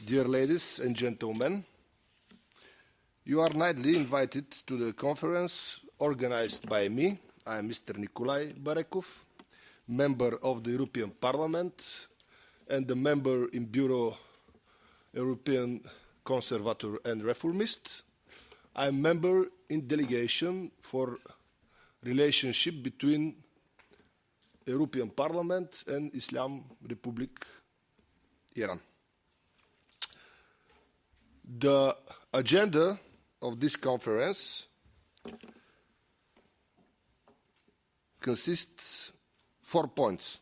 Dear ladies and gentlemen, you are kindly invited to the conference organized by me. I am Mr. Nikolai Barekov, member of the European Parliament and a member in Bureau European Conservator and Reformist. I am member in delegation for relationship between European Parliament and Islam Republic Iran. The agenda of this conference consists 4 points.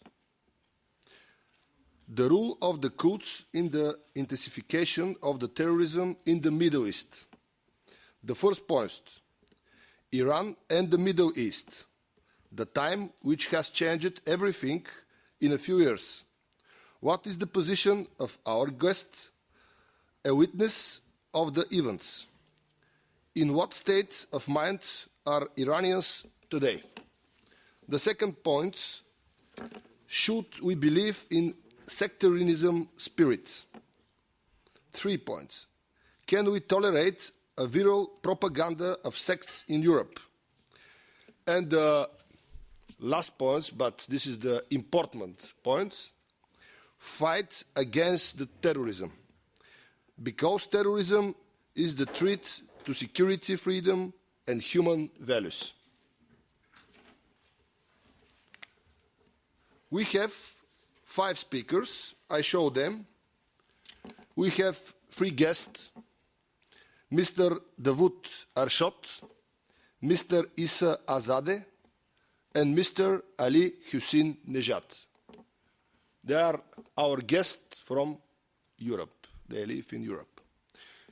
The role of the Quds in the intensification of the terrorism in the Middle East. The first point, Iran and the Middle East, the time which has changed everything in a few years. What is the position of our guest, a witness of the events? In what state of mind are Iranians today? The second point, should we believe in sectarianism spirit? 3 points. Can we tolerate a viral propaganda of sects in Europe? And the last point, but this is the important point, fight against the terrorism. Because terrorism is the threat to security, freedom, and human values. We have 5 speakers. I show them. We have 3 guests. Mr. Davood Arshad, Mr. Issa Azadeh, and Mr. Ali Hussein Nejat. They are our guests from Europe. They live in Europe.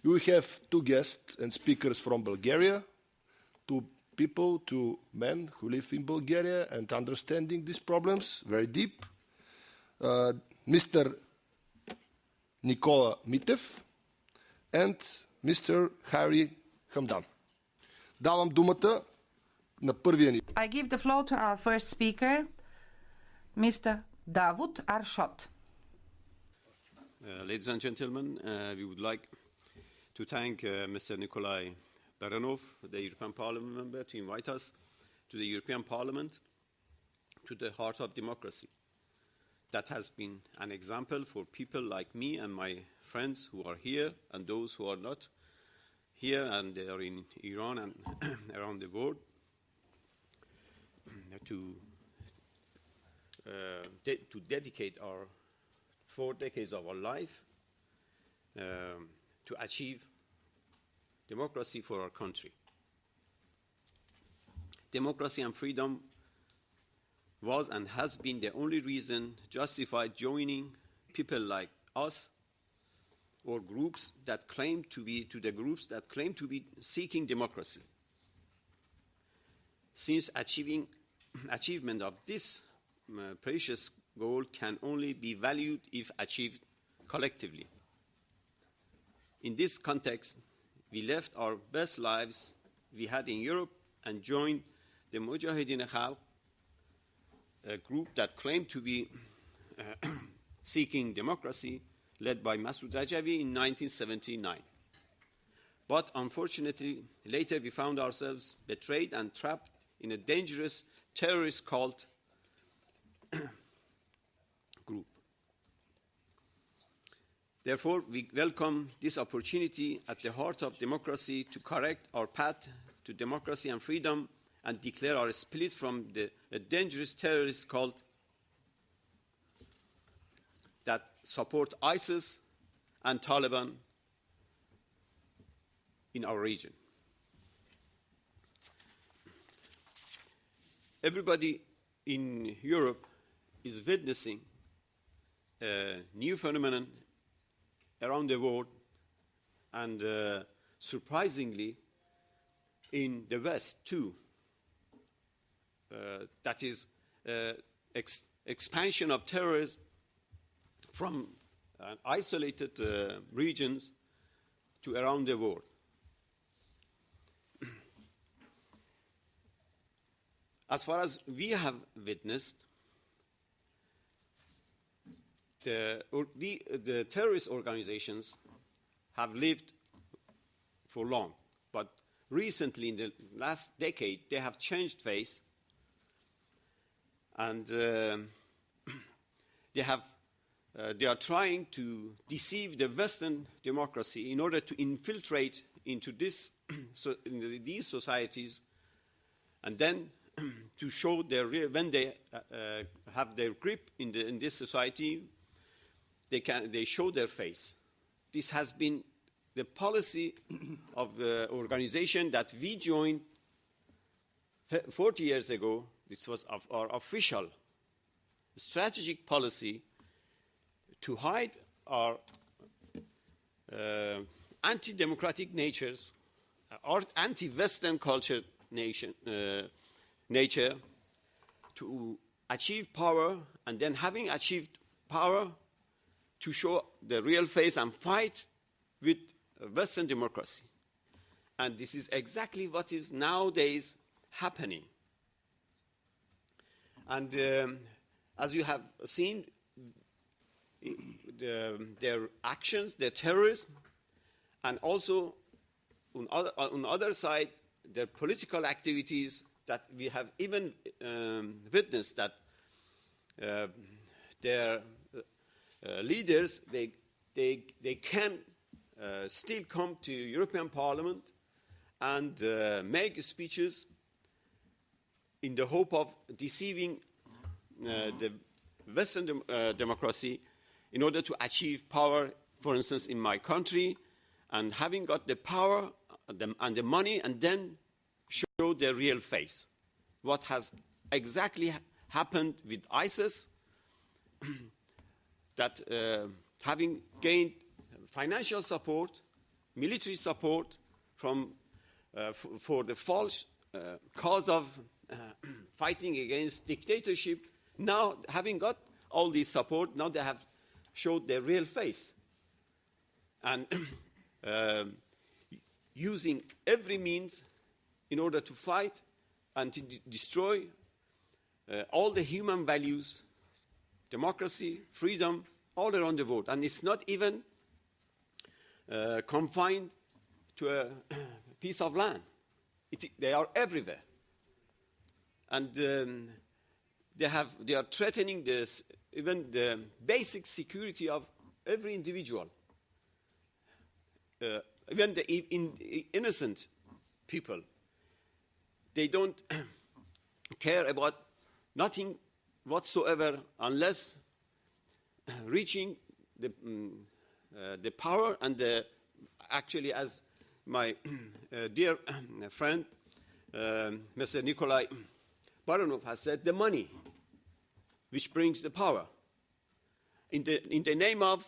We have 2 guests and speakers from Bulgaria, 2 people, 2 men who live in Bulgaria and understanding these problems very deep. Mr. Nikola Mitev and Mr. Harry Hamdan. Давам думата на първия ни. I give the floor to our first speaker, Mr. Davood Arshad. Ladies and gentlemen, we would like to thank Mr. Nikolai Baranov, the European Parliament member, to invite us to the European Parliament, to the heart of democracy. That has been an example for people like me and my friends who are here and those who are not here and they are in Iran and around the world to dedicate our 4 decades of our life to achieve democracy for our country. Democracy and freedom was and has been the only reason justified joining people like us or groups that claim to be seeking democracy. Since achievement of this precious goal can only be valued if achieved collectively. In this context, we left our best lives we had in Europe and joined the Mujahideen Khalq, a group that claimed to be seeking democracy, led by Masoud Rajavi in 1979. But unfortunately, later we found ourselves betrayed and trapped in a dangerous terrorist cult group. Therefore, we welcome this opportunity at the heart of democracy to correct our path to democracy and freedom and declare our split from a dangerous terrorist cult that support ISIS and Taliban in our region. Everybody in Europe is witnessing a new phenomenon around the world and surprisingly in the West too. That is expansion of terrorism from isolated regions to around the world. As far as we have witnessed, the terrorist organizations have lived for long, but recently, in the last decade, they have changed face, and they are trying to deceive the Western democracy in order to infiltrate into these societies, and then to show their real, when they have their grip in this society, they show their face. This has been the policy of the organization that we joined 40 years ago. This was our official strategic policy to hide our anti-democratic natures, our anti-Western culture nature, to achieve power, and then having achieved power, to show the real face and fight with Western democracy. And this is exactly what is nowadays happening. And as you have seen, their actions, their terrorism, and also on the other side, their political activities, that we have even witnessed that their leaders, they can still come to European Parliament and make speeches in the hope of deceiving the Western democracy in order to achieve power, for instance, in my country, and having got the power and the money, and then show their real face. What has exactly happened with ISIS, that having gained financial support, military support from, for the false cause of fighting against dictatorship, now having got all this support, now they have showed their real face. And using every means in order to fight and to destroy all the human values, democracy, freedom, all around the world. And it's not even confined to a piece of land. They are everywhere. And they are threatening even the basic security of every individual. Even the innocent people. They don't care about nothing whatsoever unless reaching the power and actually, as my dear friend, Mr. Nikolai Baranov has said, the money which brings the power in the name of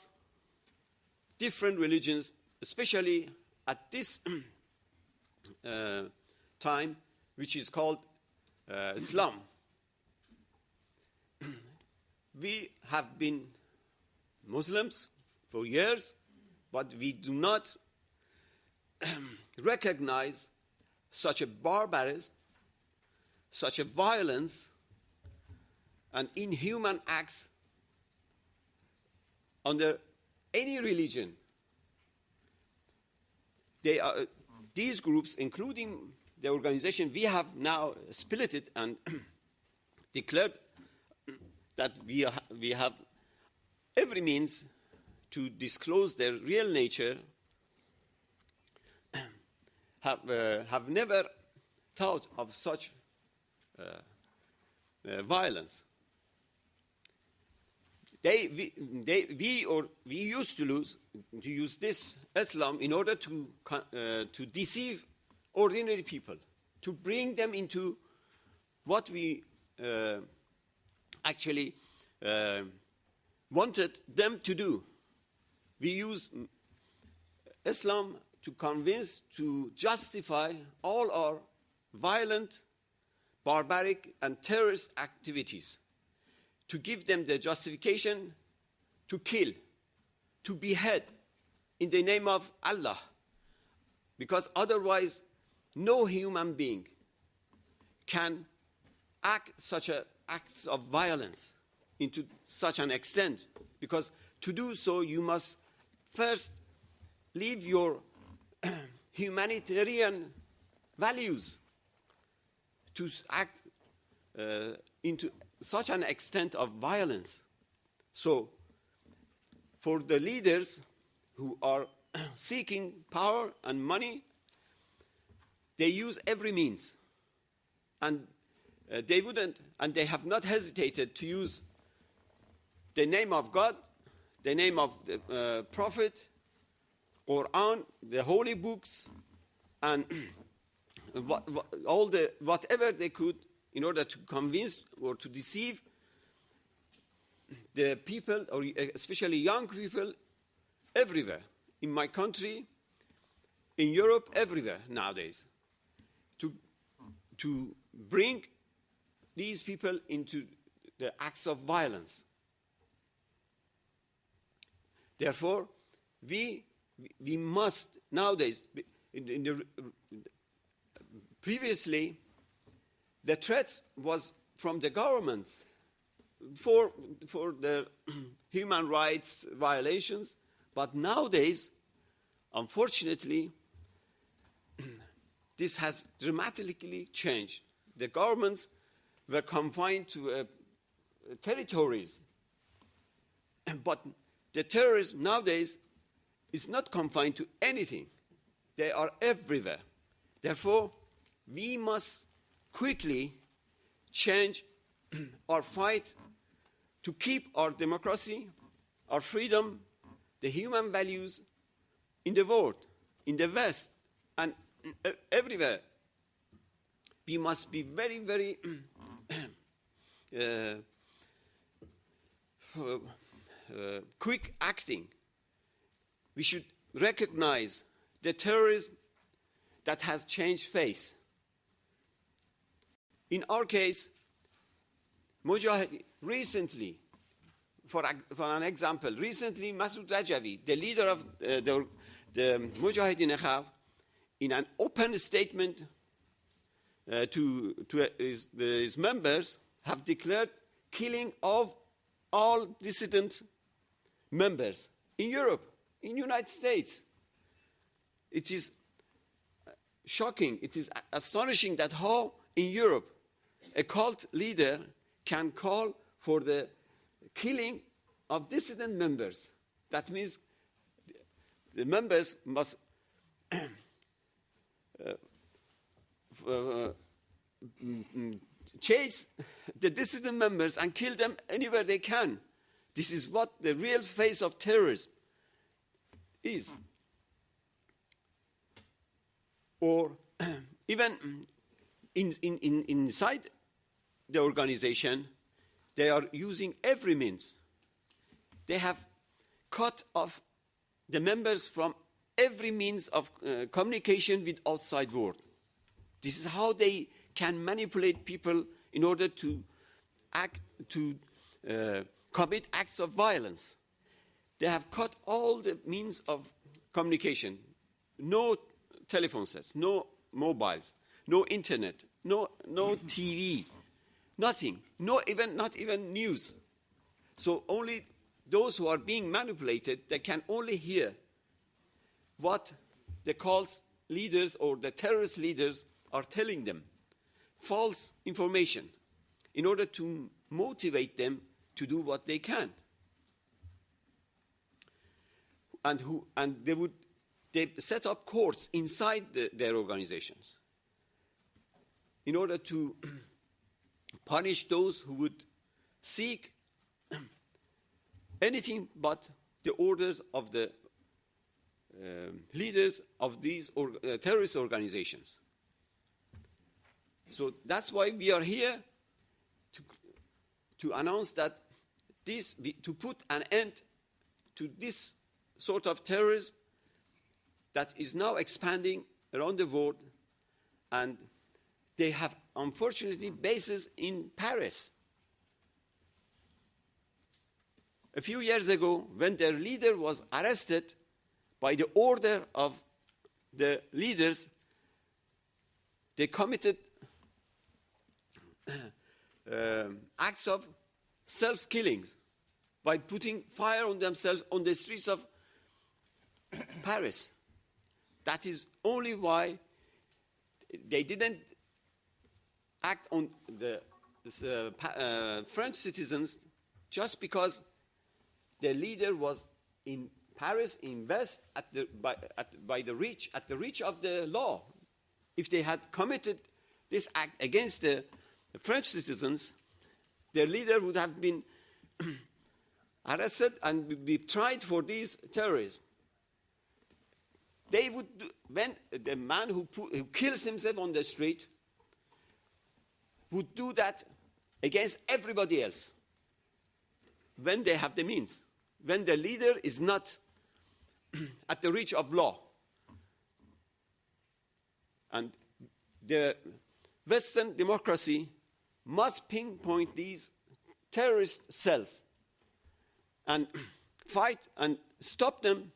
different religions, especially at this time, which is called Islam. We have been Muslims for years, but we do not recognize such a barbarism, such a violence, and inhuman acts under any religion. These groups, including the organization, we have now split it and declared that we have every means to disclose their real nature, have never thought of such violence. We used to use this Islam in order to deceive ordinary people, to bring them into what we actually wanted them to do. We use Islam to convince, to justify all our violent, barbaric, and terrorist activities, to give them the justification to kill, to behead in the name of Allah, because otherwise no human being can act such acts of violence. into such an extent, because to do so you must first leave your humanitarian values to act into such an extent of violence. So, for the leaders who are seeking power and money, they use every means. And they wouldn't, and they have not hesitated to use the name of God, the name of the Prophet, Quran, the holy books, and whatever they could in order to convince or to deceive the people, or especially young people, everywhere. In my country, in Europe, everywhere nowadays. To bring these people into the acts of violence. Therefore, we must nowadays, previously, the threat was from the government for the human rights violations, but nowadays, unfortunately, this has dramatically changed. The governments were confined to territories, but the terrorism nowadays is not confined to anything. They are everywhere. Therefore, we must quickly change our fight to keep our democracy, our freedom, the human values in the world, in the West, and everywhere. We must be very, very quick acting. We should recognize the terrorism that has changed face. In our case, Mujahid recently, for an example, recently Masoud Rajavi, the leader of the Mujahideen Khalq, in an open statement to his members, have declared killing of all dissident members in Europe, in the United States. It is shocking, it is astonishing that how in Europe a cult leader can call for the killing of dissident members. That means the members must chase the dissident members and kill them anywhere they can. This is what the real face of terrorism is. Or even inside the organization, they are using every means. They have cut off the members from every means of communication with outside world. This is how they can manipulate people in order to commit acts of violence. They have cut all the means of communication. No telephone sets, no mobiles, no internet, no TV, nothing, not even news. So only those who are being manipulated, they can only hear what the cult leaders or the terrorist leaders are telling them. False information in order to motivate them to do what they can. And they set up courts inside their organizations in order to punish those who would seek anything but the orders of the leaders of these terrorist organizations. So that's why we are here to announce that to put an end to this sort of terrorism that is now expanding around the world, and they have unfortunately bases in Paris. A few years ago, when their leader was arrested by the order of the leaders, they committed acts of self-killings by putting fire on themselves on the streets of Paris. That is only why they didn't act on the French citizens, just because their leader was in Paris, in West, at the reach of the law. If they had committed this act against the French citizens, their leader would have been arrested and be tried for these terrorism. They would, when the man who kills himself on the street would do that against everybody else when they have the means, when the leader is not at the reach of law. And the Western democracy must pinpoint these terrorist cells and fight and stop them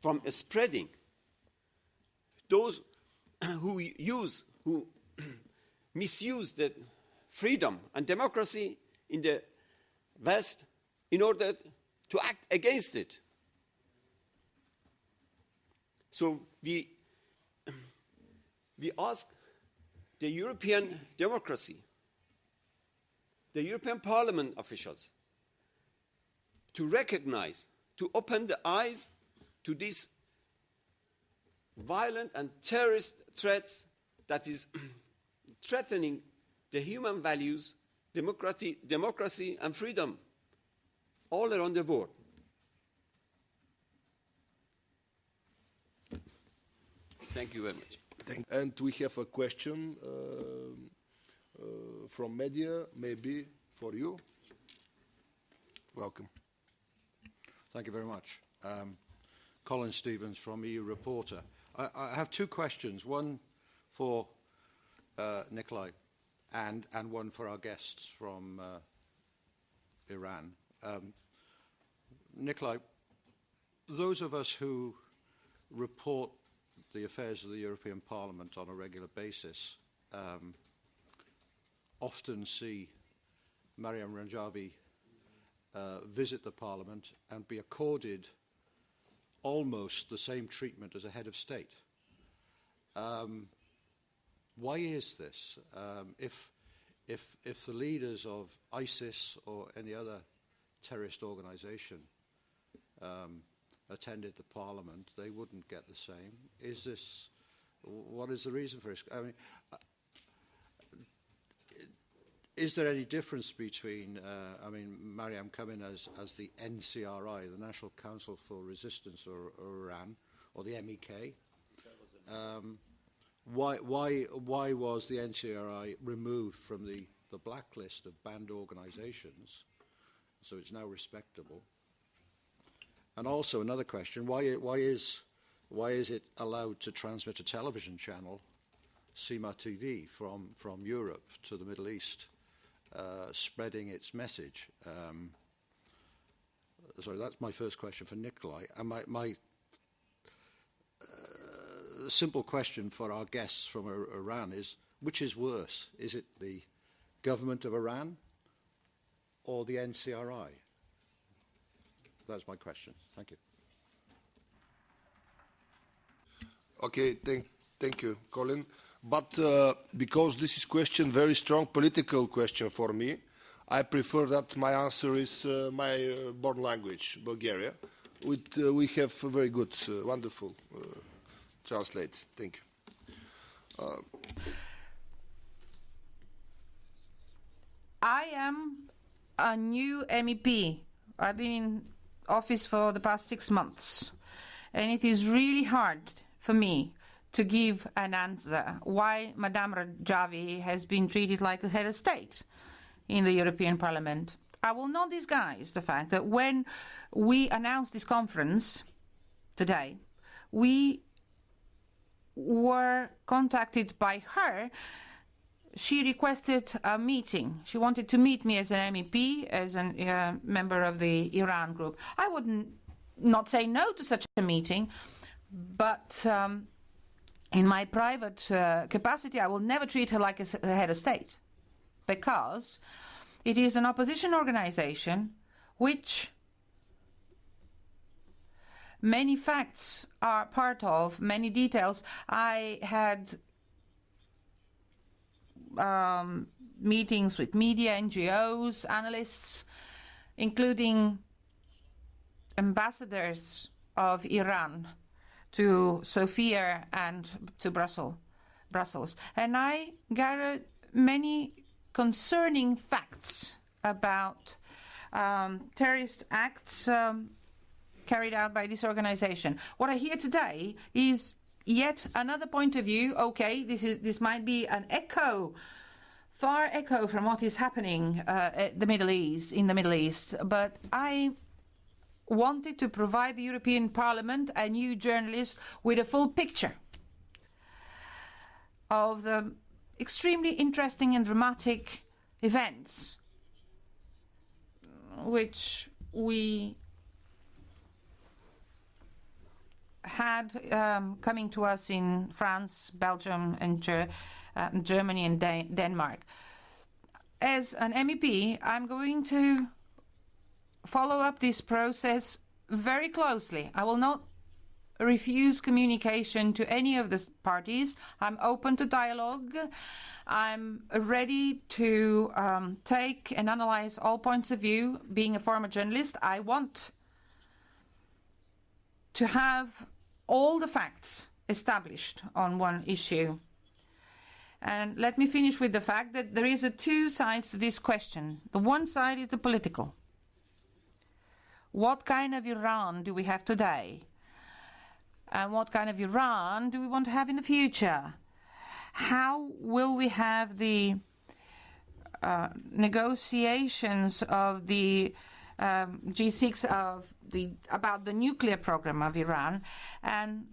from spreading. Those who misuse the freedom and democracy in the West in order to act against it. So we ask the European democracy, the European Parliament officials, to recognize, to open the eyes to these violent and terrorist threats that is threatening the human values, democracy and freedom all around the world. Thank you very much. And we have a question from media, maybe for you. Welcome. Thank you very much. Colin Stevens from EU Reporter. I have two questions, one for Nikolai and one for our guests from Iran. Nikolai, those of us who report the affairs of the European Parliament on a regular basis often see Maryam Rajavi visit the Parliament and be accorded almost the same treatment as a head of state. Why is this? If the leaders of ISIS or any other terrorist organization attended the Parliament, they wouldn't get the same. What is the reason for this? I mean, is there any difference between, Maryam coming as the NCRI, the National Council for Resistance or Iran, or the MEK? Why was the NCRI removed from the blacklist of banned organizations, so it's now respectable? And also another question, why is it allowed to transmit a television channel, SEMA TV, from Europe to the Middle East, spreading its message? Sorry, that's my first question for Nikolai. And my simple question for our guests from Iran is, which is worse? Is it the government of Iran or the NCRI? That's my question. Thank you. Okay, thank you, Colin. But because this is question very strong political question for me, I prefer that my answer is my born language, Bulgaria. We have a very good, wonderful translate. Thank you. I am a new MEP. I've been in office for the past 6 months, and it is really hard for me to give an answer why Madame Rajavi has been treated like a head of state in the European Parliament. I will not disguise the fact that when we announced this conference today, we were contacted by her. She requested a meeting. She wanted to meet me as an MEP, as a member of the Iran group. I would not say no to such a meeting, but in my private capacity, I will never treat her like a head of state, because It is an opposition organization which many facts are part of, many details. I had meetings with media, NGOs, analysts, including ambassadors of Iran to Sofia and to Brussels. And I gathered many concerning facts about terrorist acts carried out by this organization. What I hear today is yet another point of view. Okay, this might be an echo, far echo from what is happening in the Middle East. But I wanted to provide the European Parliament and you journalists with a full picture of the extremely interesting and dramatic events which we had coming to us in France, Belgium, and Germany and Denmark. As an MEP, I'm going to follow up this process very closely. I will not refuse communication to any of the parties. I'm open to dialogue. I'm ready to take and analyze all points of view. Being a former journalist, I want to have all the facts established on one issue. And let me finish with the fact that there is two sides to this question. The one side is the political. What kind of Iran do we have today? And what kind of Iran do we want to have in the future? How will we have the negotiations of the G6 about the nuclear program of Iran, and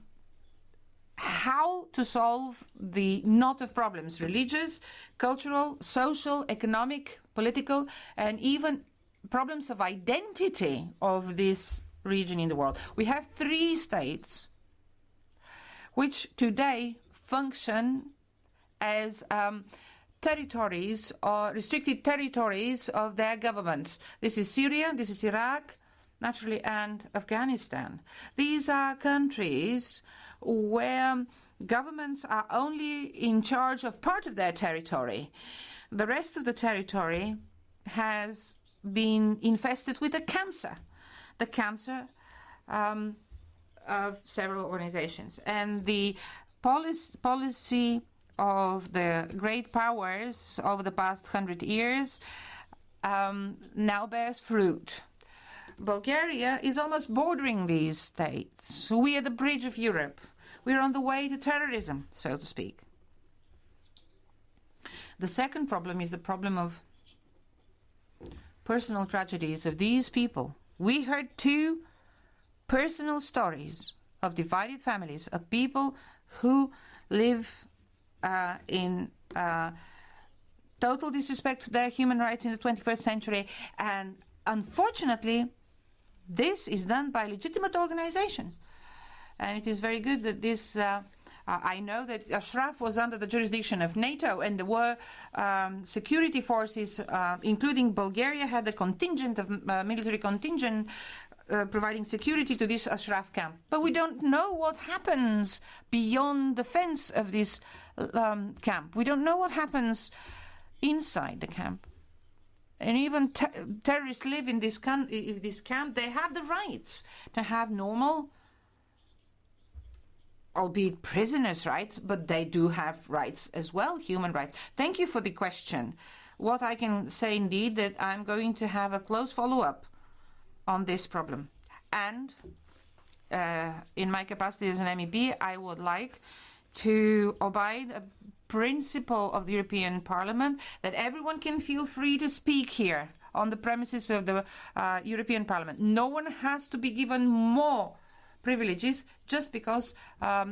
how to solve the knot of problems, religious, cultural, social, economic, political, and even problems of identity of this region in the world. We have 3 states which today function as territories or restricted territories of their governments. This is Syria, this is Iraq, naturally, and Afghanistan. These are countries where governments are only in charge of part of their territory. The rest of the territory has been infested with the cancer of several organizations. And the policy of the great powers over the past 100 years now bears fruit. Bulgaria is almost bordering these states. We are the bridge of Europe. We're on the way to terrorism, so to speak. The second problem is the problem of personal tragedies of these people. We heard 2 personal stories of divided families, of people who live in total disrespect to their human rights in the 21st century. And unfortunately, this is done by legitimate organizations. And it is very good that this, I know that Ashraf was under the jurisdiction of NATO, and there were security forces, including Bulgaria, had a contingent of military contingent providing security to this Ashraf camp. But we don't know what happens beyond the fence of this camp. We don't know what happens inside the camp. And even terrorists live in this camp. They have the rights to have normal, albeit prisoners' rights, but they do have rights as well, human rights. Thank you for the question. What I can say indeed that I'm going to have a close follow-up on this problem. And in my capacity as an MEP, I would like to abide a principle of the European Parliament that everyone can feel free to speak here on the premises of the European Parliament. No one has to be given more privileges just because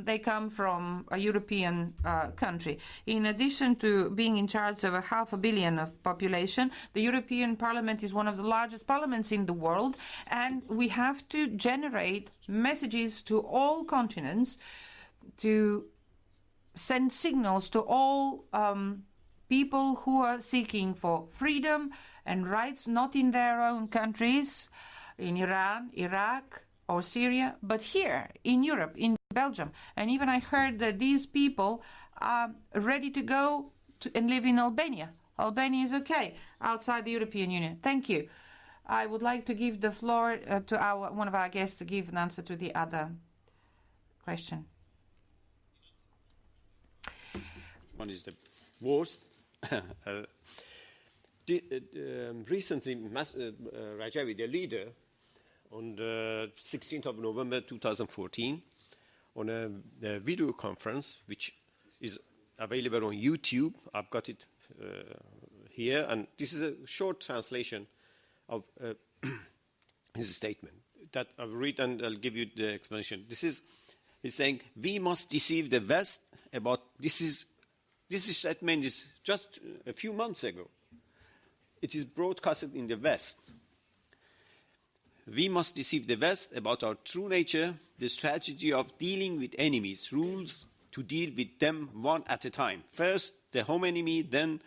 they come from a European country. In addition to being in charge of 500 million of population, the European Parliament is one of the largest parliaments in the world, and we have to generate messages to all continents, to send signals to all people who are seeking for freedom and rights, not in their own countries, in Iran, Iraq, or Syria, but here in Europe, in Belgium. And even I heard that these people are ready to go and live in Albania. Albania is okay outside the European Union. Thank you. I would like to give the floor to one of our guests to give an answer to the other question. One is the worst. Recently, Rajavi, the leader, on the 16th of November 2014, on a video conference, which is available on YouTube. I've got it here, and this is a short translation of his statement that I'll read and I'll give you the explanation. He's saying, we must deceive the West about, this statement is just a few months ago. It is broadcasted in the West. We must deceive the West about our true nature, the strategy of dealing with enemies, rules to deal with them one at a time. First, the home enemy, then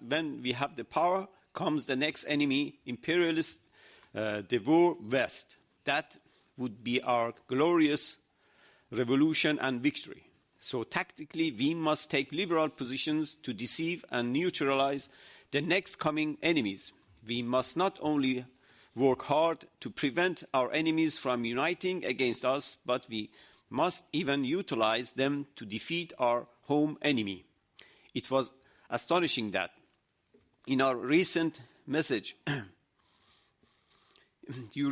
when we have the power, comes the next enemy, imperialist, Davood West. That would be our glorious revolution and victory. So tactically, we must take liberal positions to deceive and neutralize the next coming enemies. We must not only work hard to prevent our enemies from uniting against us, but we must even utilize them to defeat our home enemy. It was astonishing that in our recent message, you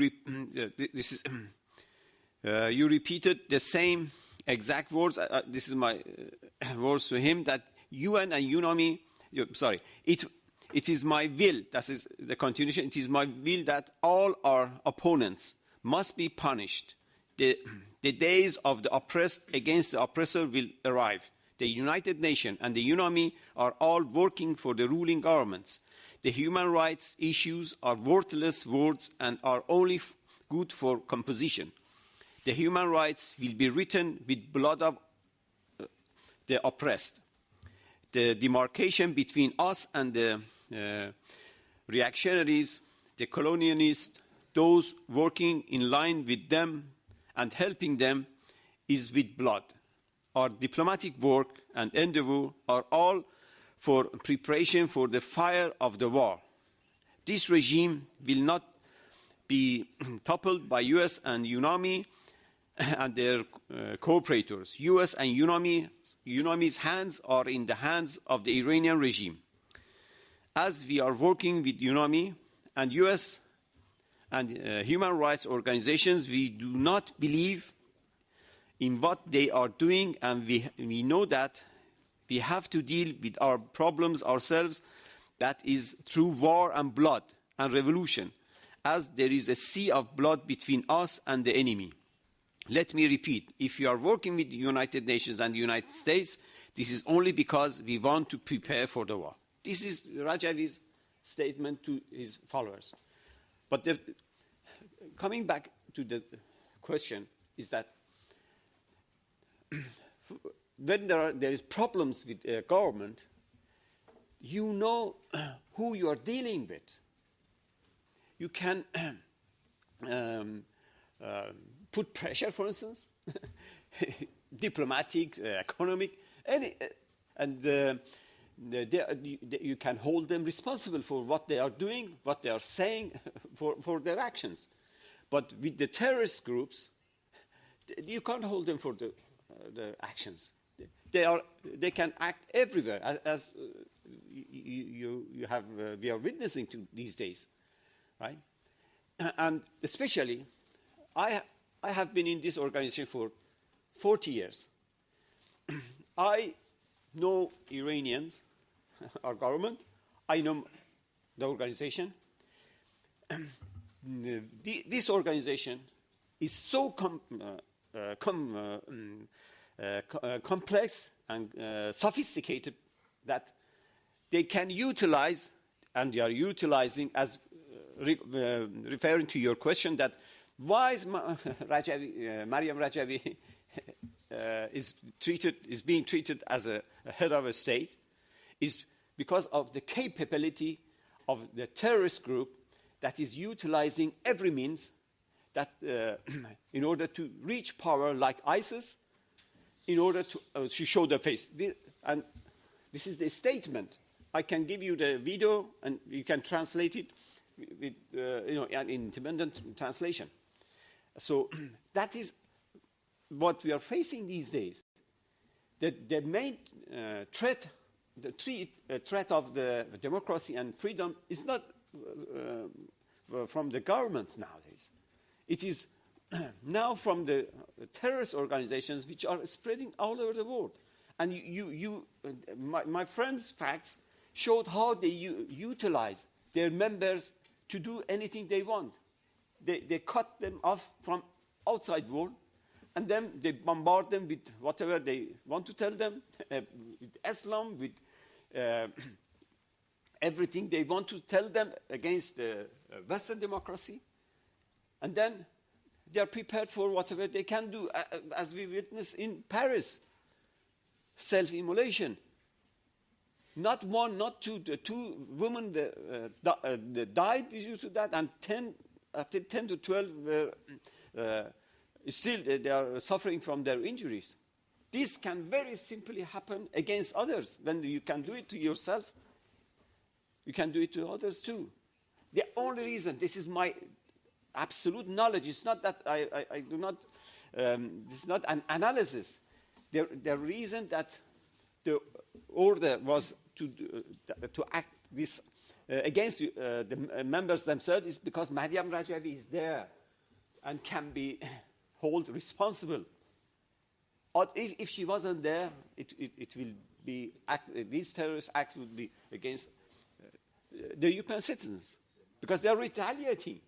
repeated the same exact words. This is my words to him, that UN and UNAMI, it is my will, that is the continuation, it is my will that all our opponents must be punished. The days of the oppressed against the oppressor will arrive. The United Nations and the UNAMI are all working for the ruling governments. The human rights issues are worthless words and are only good for composition. The human rights will be written with blood of the oppressed. The demarcation between us and the reactionaries, the colonialists, those working in line with them and helping them, is with blood. Our diplomatic work and endeavor are all for preparation for the fire of the war. This regime will not be toppled by US and UNAMI and their cooperators. US and UNAMI's hands are in the hands of the Iranian regime. As we are working with UNAMI and US and human rights organizations, we do not believe in what they are doing, and we know that we have to deal with our problems ourselves, that is through war and blood and revolution, as there is a sea of blood between us and the enemy. Let me repeat, if you are working with the United Nations and the United States, this is only because we want to prepare for the war. This is Rajavi's statement to his followers. But coming back to the question is that when there is problems with government, you know who you are dealing with. You can put pressure, for instance, diplomatic, economic, you can hold them responsible for what they are doing, what they are saying, for their actions. But with the terrorist groups, you can't hold them for the actions. They can act everywhere, as we are witnessing to these days, right? And especially, I have been in this organization for 40 years. I know Iranians, our government. I know the organization. This organization is so complex and sophisticated that they can utilize, and they are utilizing, as referring to your question, that why is Maryam Rajavi is being treated as a head of a state, is because of the capability of the terrorist group that is utilizing every means that, in order to reach power, like ISIS, in order to show their face. And this is the statement. I can give you the video, and you can translate it with, an independent translation. So that is what we are facing these days. The main threat, threat of the democracy and freedom is not from the government nowadays. It is now from the terrorist organizations which are spreading all over the world. And my friend's facts showed how they utilize their members to do anything they want. They cut them off from outside world, and then they bombard them with whatever they want to tell them, with Islam, with everything they want to tell them against Western democracy. And then they are prepared for whatever they can do, as we witnessed in Paris, self-immolation. Not one, not two. The two women died due to that, and 10 to 12 were still they are suffering from their injuries. This can very simply happen against others. When you can do it to yourself, you can do it to others too. The only reason, this is my absolute knowledge, it's not that I do not, this is not an analysis. The reason that the order was to act this against the members themselves is because Maryam Rajavi is there and can be held responsible. Or if she wasn't there, it will be these terrorist acts would be against the European citizens because they are retaliating.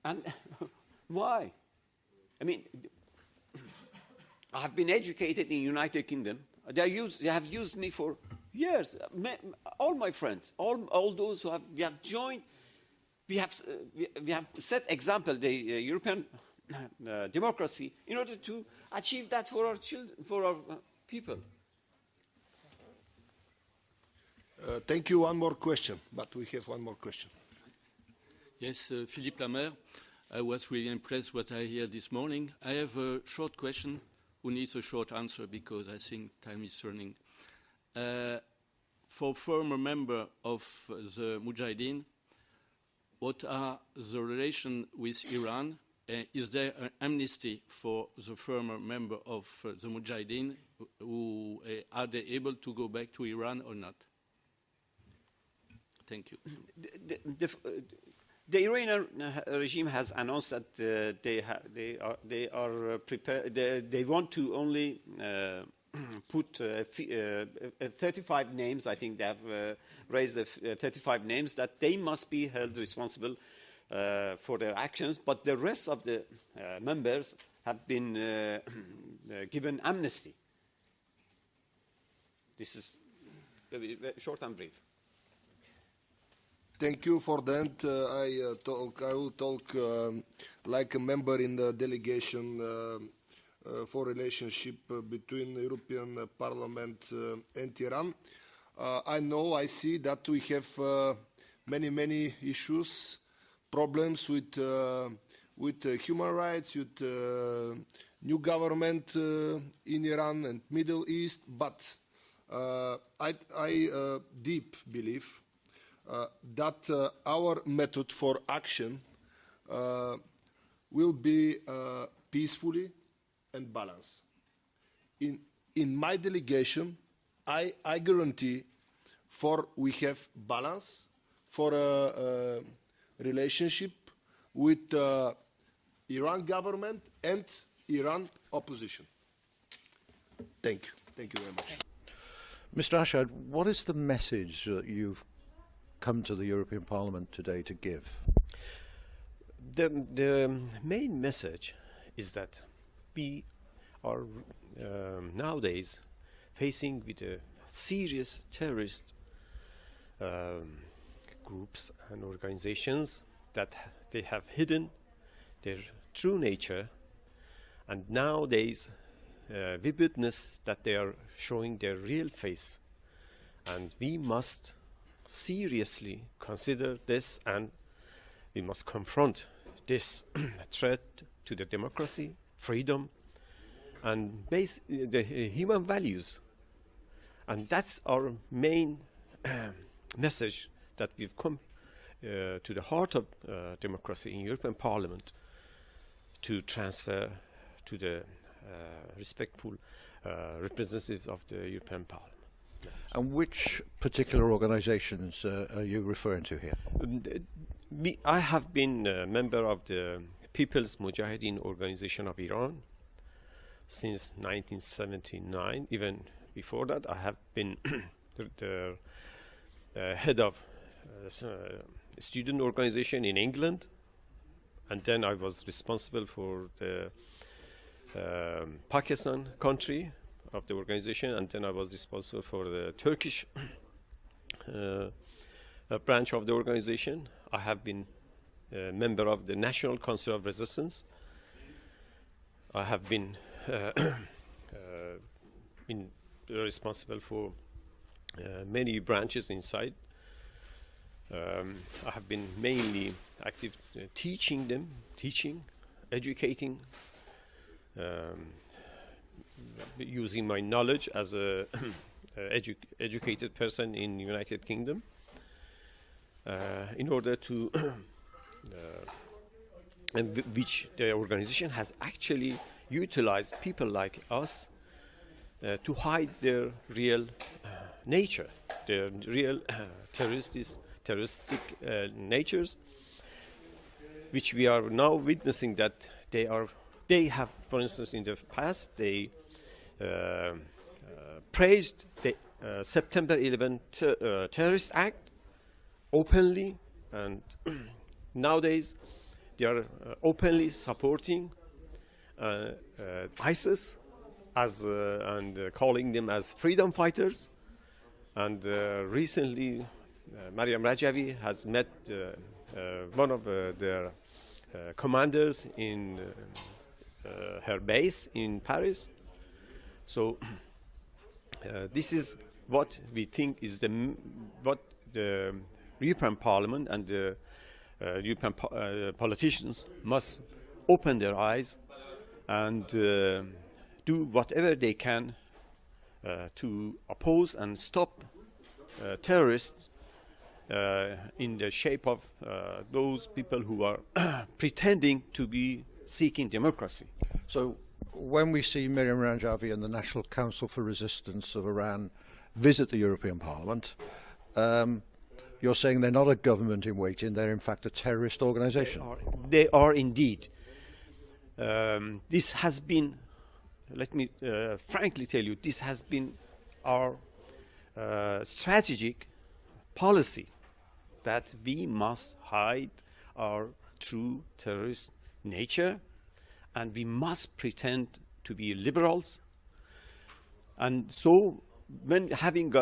And why? I mean, I have been educated in the United Kingdom. They have used me for years. All my friends, all those who we have joined, we have set example, the European democracy, in order to achieve that for our children, for our people. Thank you. One more question, but we have one more question. Yes, Philippe Lamer. I was really impressed what I hear this morning. I have a short question who needs a short answer because I think time is running. For former member of the Mujahideen, what are the relations with Iran? Is there an amnesty for the former member of the Mujahideen? Are they able to go back to Iran or not? Thank you. The Iranian regime has announced that they are prepared. They want to only put 35 names. I think they have raised the 35 names that they must be held responsible for their actions. But the rest of the members have been given amnesty. This is short and brief. Thank you for that. I will talk like a member in the delegation for relationship between the European Parliament and Iran. I see that we have many issues, problems with human rights, with new government in Iran and Middle East, but I deep believe that our method for action will be peacefully and balanced. In my delegation, I guarantee we have balance for a relationship with the Iran government and Iran opposition. Thank you. Thank you very much. Mr. Arshad, what is the message that you've come to the European Parliament today to give? The main message is that we are nowadays facing with a serious terrorist groups and organizations that they have hidden their true nature, and nowadays we witness that they are showing their real face, And we must seriously consider this, and we must confront this threat to the democracy, freedom, and the human values. And that's our main message, that we've come to the heart of democracy in European Parliament to transfer to the respectful representatives of the European Parliament. And which particular organisations are you referring to here? I have been a member of the People's Mujahideen Organization of Iran since 1979. Even before that, I have been the head of a student organization in England, and then I was responsible for the Pakistan country of the organization, and then I was responsible for the Turkish branch of the organization. I have been a member of the National Council of Resistance. I have been responsible for many branches inside. I have been mainly active teaching, educating, using my knowledge as a educated person in the United Kingdom in order to which the organization has actually utilized people like us to hide their real nature, their real terroristic natures, which we are now witnessing that they have, for instance, in the past, they praised the September 11 terrorist act openly, and nowadays they are openly supporting ISIS and calling them as freedom fighters. And recently, Maryam Rajavi has met one of their commanders in her base in Paris. So this is what we think is what the European Parliament and the European politicians must open their eyes and do whatever they can to oppose and stop terrorists in the shape of those people who are pretending to be seeking democracy. So when we see Maryam Rajavi and the National Council for Resistance of Iran visit the European Parliament, you're saying they're not a government in waiting, they're in fact a terrorist organisation? They are indeed. This has been, let me frankly tell you, this has been our strategic policy, that we must hide our true terrorist nature, and we must pretend to be liberals. And so, when having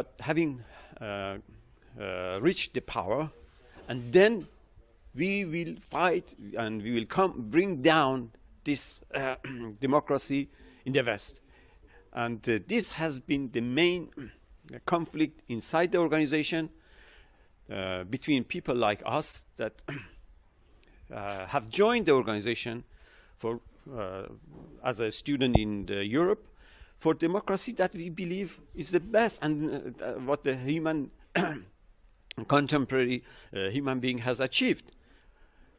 reached the power, and then we will fight and we will bring down this democracy in the West. And this has been the main conflict inside the organization between people like us that have joined the organization for as a student in Europe for democracy that we believe is the best, and what the contemporary human being has achieved.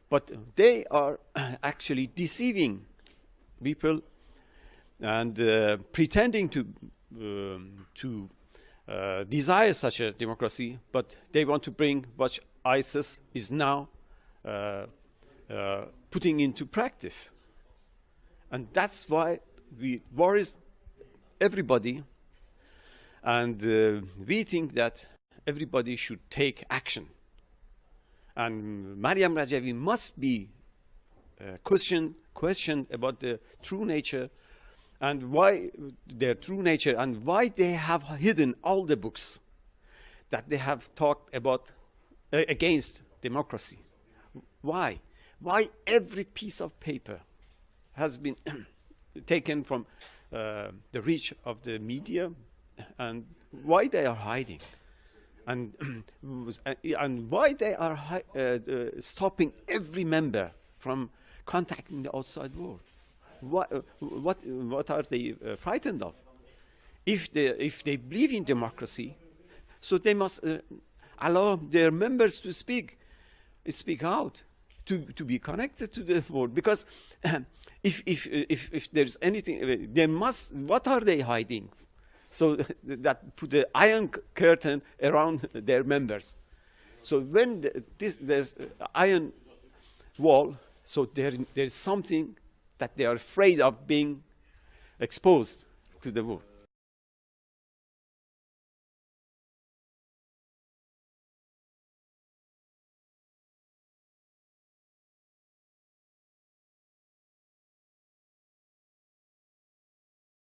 But they are actually deceiving people and pretending to desire such a democracy, but they want to bring what ISIS is now putting into practice. And that's why we worries everybody, and we think that everybody should take action. And Maryam Rajavi must be questioned about the true nature and why their true nature, and why they have hidden all the books that they have talked about against democracy. Why every piece of paper has been taken from the reach of the media, and why they are hiding? And, and why they are stopping every member from contacting the outside world? What are they frightened of? If they believe in democracy, so they must allow their members to speak out, to be connected to the world. Because if there's anything, they must. What are they hiding? So that put the iron curtain around their members. So when there's iron wall, so there's something that they are afraid of being exposed to the world.